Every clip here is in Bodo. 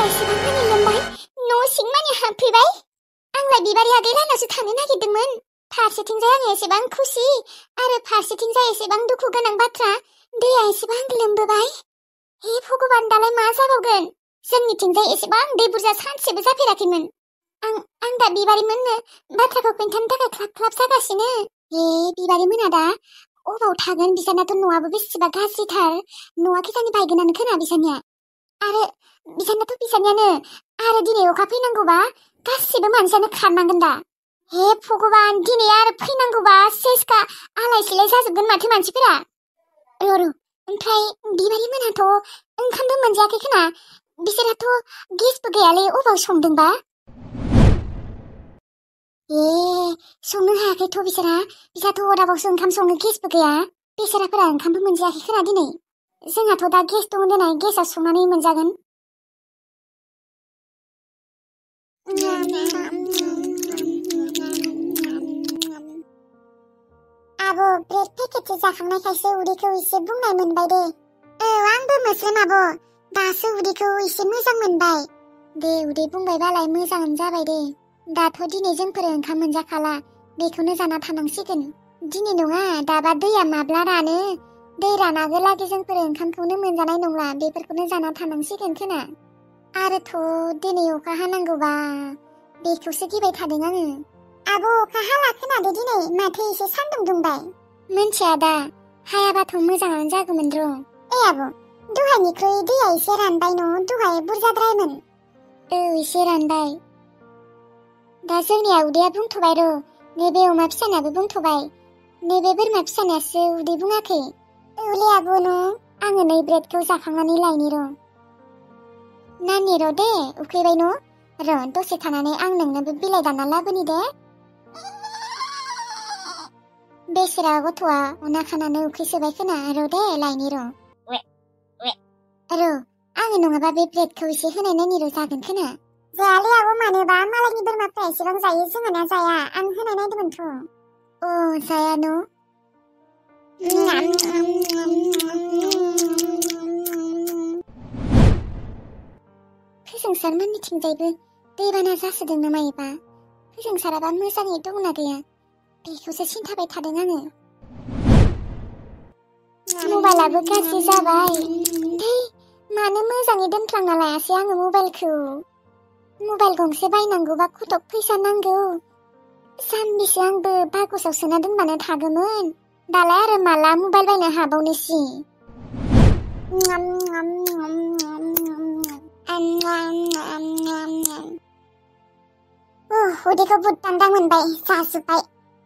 एसेबां मानि लोमबाय न' सिं मानि हाबफैबाय। आंलाय बिबारि आगै लाहानावसो थांनो नागिरदोंमोन। फारसेथिंजाय आं एसेबां खुसि आरो फारसेथिंजाय एसेबां दुखु गोनां बाथ्रा, दैया एसेबां लोमबोबाय। हे भगबान, दालाय मा जाबावगोन? जोंनिथिंजाय एसेबां दै बुरजा सानसेबो जाफेराखैमोन। आं दा बिबारिमोननो बाथ्राखौ खोन्थानो थाखाय ख्लाब ख्लाब जागासिनो। हे बिबारिमोना दा अबाव थागोन? बिसानाथ' न'आबो बेसेबा गाज्रिथार। न'आ खिजानि बायगोनानो खोना बिसानिया। आरो बिसानाथ' बिसानियानो। आरो दिनै अखा फैनांगौबा गासिबो मानसियानो खारनांगोन दा। हे भगबान, दिनै आरो फैनांगौबा सेसका आलाय सिलाय जाजोबगोन माथो मानसिफोरा। ओमफ्राय बिबारिमोनाथ' ओंखामबो मोनजायाखै खोना? बिसोराथ' गेसबो गैयालै, अबाव संदोंबा? संनो हायाखैथ' बिसोरथ' अदाबावसो ओंखाम सङो, गेसबो गैया। बेसोराफोरा ओंखामबो मोनजायाखै खोना दिनै। जोंहाथ' दा गेस दङ देनाय, गेसाव संनानै मोनजागोन। आब' ब्रेड पेकेटसे जाखांनायखायसो उदैखौ एसे बुंनाय मोनबाय दे। आंबो मोस्रोम आब', दासो उदैखौ एसे मोजां मोनबाय। दे, उदै बुंबायबालाय मोजाङानो जाबाय दे। दाथ' दिनै जोंफोर ओंखाम मोनजाखाला, बेखौनो जाना थानांसिगोन। दिनै नङा, दाबा दैया माब्ला रानो? दै रानागोलागै जोंफोर ओंखामखौनो मोनजानाय नंला, बेफोरखौनो जाना थानांसिगोन खोना। आरोथ' दिनै अखा हानांगौबा बेखौसो गिबाय थादों आङो। आब' अखा हाला खोनादो दिनै, माथो एसे सान्दुं दुंबाय। मोनथिया दा, हायाबाथ' मोजाङानो जागौमोन र'। आब', दहायनिख्रुइ दैया एसे रानबाय न'? दहाय बुरजाद्रायमोन। एसे रानबाय। दा जोंनिया उदैया बुंथ'बाय र'। नैबे अमा फिसानियाबो बुंथ'बाय। नैबे बोरमा फिसानियासो उदै बुङाखै। औलै आब' न', आङो नै ब्रेडखौ जाखांनानै लायनि र'। नानि र' दे, उखैबाय न'? र' दसे थानानै आं नोंनोबो बिलाइ दानना लाबोनि दे। बेसेरा गथ'आ उना खानानै उखैसोबाय खोना। र' दे, लायनि र'। आङो नङाबा बे ब्रेडखौ एसे होनाय नायनि र', जागोन खोना। जायालै आब', मानोबा? मालायनि बोरमाफ्रा एसेबां जायो, जोंहाना जाया। आं होनाय नायदोंमोनथ'। जाया न'? फोजोंसारमोननिथिंजायबो दैबाना जासोदों नामा एबा? फोजोंसाराबा मोजाङै दंना गैया? बेखौसो सिन्थाबाय थादों आङो। मबाइलाबो गाज्रि जाबाय। मानो मोजाङै दोनफ्लांना लायासै आङो मबाइलखौ? मबाइल गंसे बायनांगौबा खटक फैसा नांगौ। सानबेसे आंबो बाकसाव सोना दोनबानो थागौमोन। दालाय आरो माला मबाइल बायनो हाबावनोसि? उदैखौ बुद्दांदां मोनबाय, जाजोब्बाय।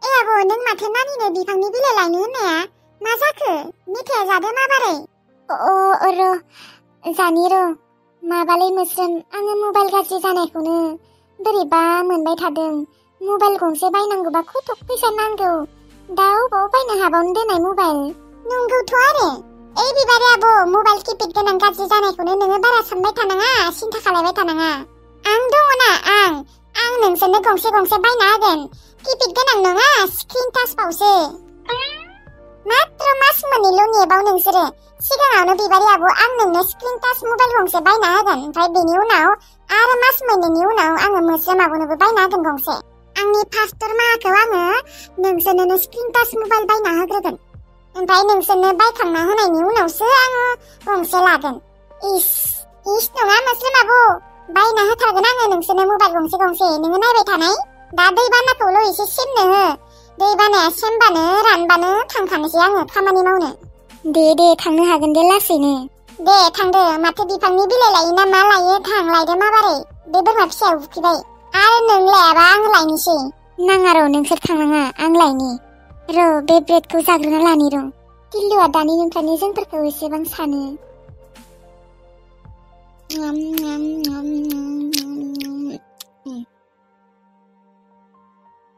आब', नों माथो नानिनो बिफांनि बिलाइ लायनो होननाया? मा जाखो? मेथाइया जादो माबारै? र' जानि र'। माबालै मोस्रोम, आङो मबाइल गाज्रि जानायखौनो बोरैबा मोनबाय थादों। मबाइल गंसे बायनांगौबा खटक फैसा नांगौ। दा अबाव बायनो हाबावनो देनाय मबाइल? नंगौथ' आरो। बिबारि आब', मबाइल किपेड गोनां गाज्रि जानायखौनो नोङो बारा सानबाय थानाङा, सिन्था खालायबाय थानाङा। आं दङना, आं नोंसोरनो गंसे गंसे बायना होगोन। किपेड गोनां नङा, स्क्रिन टाचबावसो। मात्र मास मोननैल' नेबाव नोंसोरो। सिगाङावनो बिबारि आब', आं नोंनो स्क्रिन टाच मबाइल गंसे बायना होगोन। ओमफ्राय बेनि उनाव आरो मास मोननैनि उनाव आङो मोस्रोम आब'नोबो बायना होगोन गंसे। आंनि फार्स्ट दरमाहाखौ आङो नोंसोरनो स्क्रिन टाच मबाइल बायना होग्रोगोन। ओमफ्राय नोंसोरनो बायखांना होनायनि उनावसो आङो गंसे लागोन। इस नङा मोस्रोम आब', बायना होथारगोन आङो नोंसोरनो मबाइल गंसे गंसे। नोङो नायबाय थानाय, दा दैबानाखौल' एसे सेमनो हो। दैबानाया सेमबानो रानबानो थांखानोसै आङो खामानि मावनो। दे थांनो हागोन दे लासैनो। दे थांदो, माथो बिफांनि बिलाइ लायो ना मा लायो, थां लायदो माबारै। बे बोरमा फिसाया उखैबाय। आरो नों लायाबा आं लायनोसै। नाङा र', नोंसोर थांनाङा, आं लायनि। र' बे ब्रेडखौ जाग्रोना लानि र'। किल्लुआ दानिनिफ्रायनो जोंफोरखौ एसेबां सानो।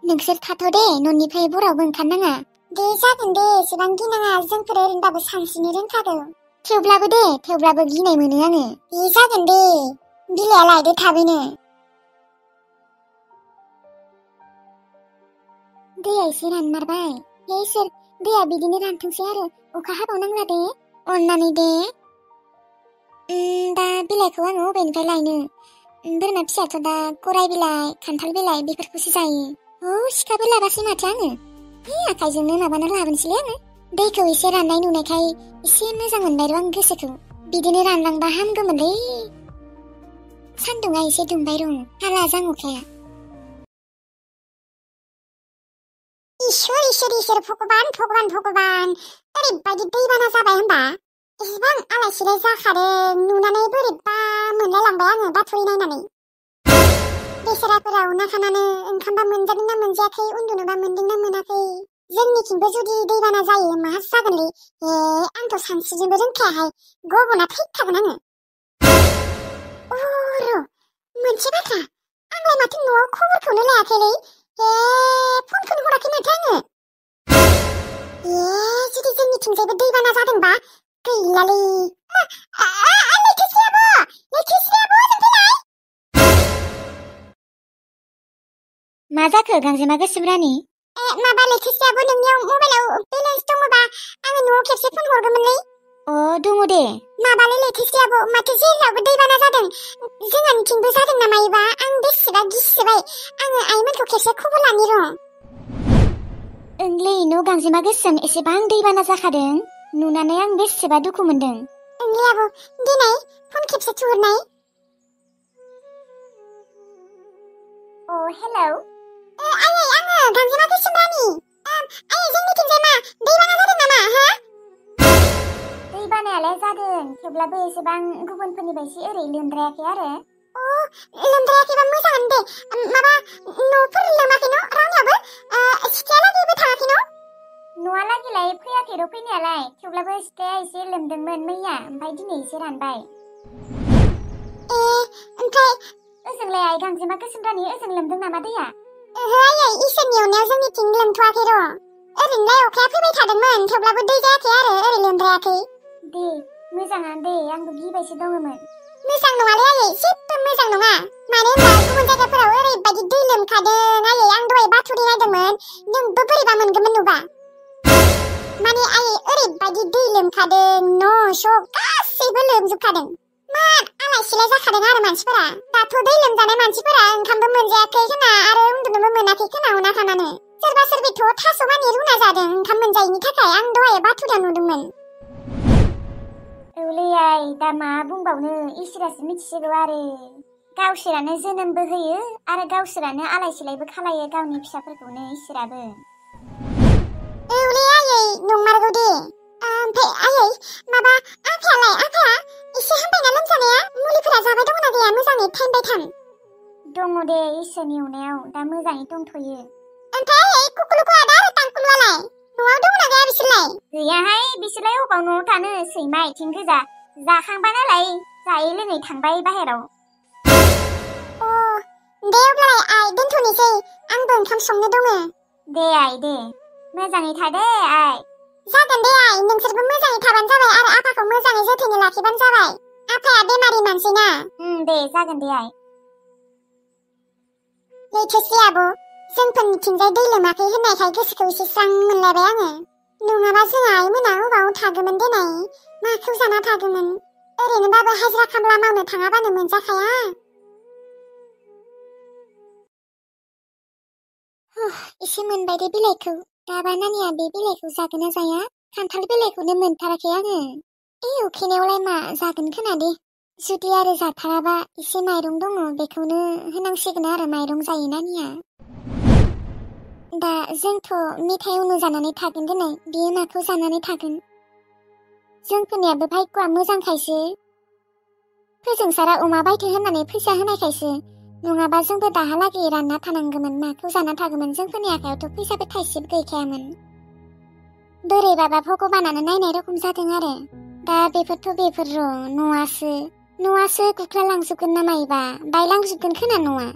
नोंसोर थाथ' दे, न'निफ्राय बरावबो ओंखारनाङा। दे जागोन दे, एसेबां गिनाङा, जोंफोर ओरैनोबाबो सानस्रिनो रोंखागौ। थेवब्लाबो गिनाय मोनो आङो। दे जागोन दे, बिलाइया लायदो थाबैनो। दैया एसे रानमारबाय। इसोर, दैया बिदिनो रानथोंसै आरो अखा हाबावनांला दे, अननानै दे। दा बिलाइखौ आङो अबेनिफ्राय लायनो बोरमा फिसायाथ' दा गराय बिलाइ खान्थाल बिलाइ बेफोरखौसो जायो सिखाबो लाबासै माथो आङो आखाइजोंनो माबाना लाबोनोसैलै आङो दैखौ एसे राननाय नुनायखाय एसे मोजां मोनबाय र' आं गोसोखौ बिदिनो रानलांबा हामगौमोनलै सान्दुङा एसे दुंबाय रं हाला जां अखाया इसोर भगबान ओरैबायदि दैबाना जाबाय होनबा एसेबां आलाय सिलाय जाखादों नुनानै बोरैबा मोनलायलांबाय आङो बाथुरि नायनानै बेसेराफोरा उना खानानो ओंखामबा मोनजादोंना मोनजायाखै उन्दुनोबा मोनदोंना मोनाखै जोंनिथिंबो जुदि दैबाना जायो मा जागोनलै आंथ' सानस्रिनोबो रोंखायाहाय गब'ना थैखागोन आङो र' मोनसे बाथ्रा आंलाय माथो न'आव खबरखौनो लायाखैलै फनखौनो हराखै माथो आङो जुदि जोंनिथिंजायबो दैबाना जादोंबा गैलालै लैथोस्रि आब' जों फैलाय मा जाखो गांजेमा गोसोम रानि माबा लैथोस्रि आब' नोंनियाव मबाइलाव बेलेन्स दङबा आङो न'आव खेबसे फन हरगौमोनलै दङ दे माबालै लैथोस्रि आब' माथो जेरावबो दैबाना जादों जोंहानिथिंबो जादों नामा एबा आं बेसेबा गिसोबाय आङो आइमोनखौ खेबसे खबर लानि र' ओंलै न' गांजेमा गोसोम एसेबां दैबाना जाखादों नुनानै आं बेसेबा दुखु मोनदों ओंलै आब' दिनै फन खेबसे थुहरनाय हेलौ आङो गांजेमा गोसोम रानि जोंनिथिंजाय मा दैबाना जादों नामा हा दैबानायालाय जादों थेवब्लाबो एसेबां गुबुनफोरनि बायदि ओरै लोमद्रायाखै आरो लोमद्रायाखैबा मोजाङानो दे माबा न'फोर लोमाखै न' रावनियाबो सिथ्लायालागैबो थाङाखै न' न'आलागैलाय फैयाखै र' फैनायालाय थेवब्लाबो सिथ्लाया एसे लोमदोंमोन मैया ओमफ्राय दिनै एसे रानबाय ओमफ्राय ओजोंलाय आइ गांजेमा गोसोम रानि ओजों लोमदों नामा दैया ओहो आयै इसोरनि अननायाव जोंनिथिं लोमथ'वाखै र' ओरैनोलाय अखाया फैबाय थादोंमोन थेवब्लाबो दै जायाखै आरो ओरै लोमद्रायाखै दे मोजाङानो दे आंबो गिबायसो दङमोन मोजां नङालै आयै जेबो मोजां नङा मानो होनबा गुबुन जायगाफोराव ओरैबायदि दै लोमखादों आयै आं दहाय बाथुरि नायदोंमोन नोंबो बोरैबा मोनगौमोन नुबा माने आयै ओरैबायदि दै लोमखादों न' स' गासैबो लोमजोबखादों मा आलाय सिलाय जाखादों आरो मानसिफोरा दाथ' दै लोमजानाय मानसिफोरा ओंखामबो मोनजायाखै खोना आरो उन्दुनोबो मोनाखै खोना उना खानानो सोरबा सोरबिथ' थास' मानि रुना जादों ओंखाम मोनजायैनि थाखाय आं दहाय बाथुरियाव नुदोंमोन औलै आइ दा मा बुंबावनो इसोरासो मिथिसिगौ आरो गावसोरानो जोनोमबो होयो आरो गावसोरानो आलाय सिलायबो खालायो गावनि फिसाफोरखौनो इसोराबो औलै आयै नंमारगौ दे ओमफ्राय आयै माबा आफाया एसे हामबायना लोमजानाया मुलिफोरा जाबाय दङना गैया मोजाङै टाइम बाय टाइम दङ दे इसोरनि अननायाव दा मोजाङै दंथ'यो ओमफ्राय आयै कुकुलुखु आदा आरो तांकुलुआलाय न'आव दङना गैया बिसोरलाय गैयाहाय बिसोरलाय अबाव न'आव थानो सैमा आथिं गोजा जाखांबा नालाय जायै लोङै थांबाय बाहेराव दे अब्लालाय आइ दोनथ'नोसै आंबो ओंखाम संनो दङ दे आइ दे मोजाङै था दे आइ जागोन दे आइ नोंसोरबो मोजाङै थाबानो जाबाय आरो आफाखौ मोजाङै जोथोनै लाखिबानो जाबाय आफाया बेमारि मानसि ना दे जागोन दे आइ लैथोस्रि आब' जोंफोरनिथिंजाय दै लोमाखै होननायखाय गोसोखौ एसे स्रां मोनलायबाय आङो नङाबा जोंहा आइमोना अबाव थागौमोन देनाय माखौ जाना थागौमोन ओरैनोबाबो हाजिरा खामला मावनो थाङाबानो मोनजाखाया एसे मोनबाय दे बिलाइखौ दाबा नानिया बे बिलाइखौ जागोन ना जाया खान्थाल बिलाइखौनो मोनथाराखै आङो उखैनायावलाय मा जागोन खोना दे जुदि आरो जाथाराबा एसे माइरं दङ बेखौनो होनांसिगोन आरो माइरं जायो नानिया दा जोंथ' मेथाइ उनु जानानै थागोन दिनै बियो माखौ जानानै थागोन जोंफोरनियाबो भाग्यआ मोजांखायसो फोजोंसारा अमा बायथो होननानै फैसा होनायखायसो नङाबा जोंबो दाहालागै रानना थानांगौमोन माखौ जाना थागौमोन जोंफोरनि आखायावथ' फैसाबो थाइसेबो गैखायामोन बोरैबाबा भगबानानो नायनाय रखम जादों आरो दा बेफोर न'आसो गुख्लालांजोबगोन ना मायोबा बायलांजोबगोन खोना न'आ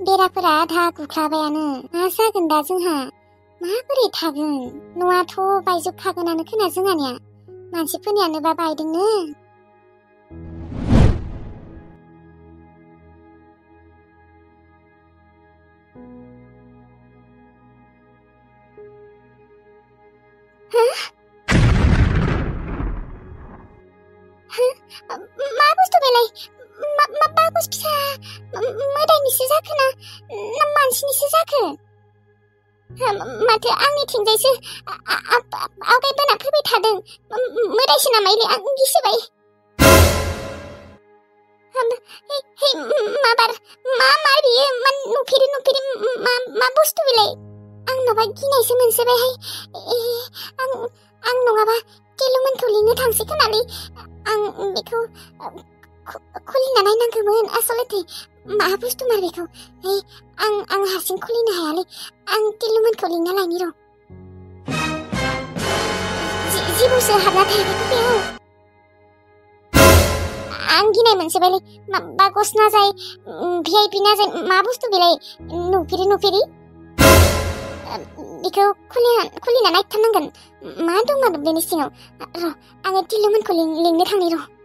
बेराफोरा आधा गुख्लाबायानो मा जागोन दा जोंहा माबोरै थागोन न'आथ' बायजोबखागोनानो खोना जोंहानिया मानसिफोरनियानोबा बायदोंनो मा बुस्थु बेलाय बागस फिसा मोदायनिसो जाखो ना मानसिनिसो जाखो माथो आंनिथिंजायसो आवगायबोना फैबाय थादों मोदायसो नामायले आं गिसोबाय माबार मा बियो नुफेरि मा बुस्थु बिलाय आं माबा गिनायसो मोनसोबायहाय आं नङाबा केलुमोनखौ लिंनो थांसै खोनालै आं बेखौ खुलिना नायनांगौमोन आसलथे मा बुस्थु मार बेखौ आं हारसिं खुलिनो हायालै आं केलुमोनखौ लिंना लायनि र' जिबौसो हाबना थायाखै बेयाव आं गिनाय मोनसोबायलै बागस ना जाय भिआइपि ना जाय मा बुस्थु बेलाय नुफेरि बेखौ खुलिना नायथारनांगोन मा दंमोन बेनि सिङाव र' आङो केलुमोनखौ लिंनो थांनि र'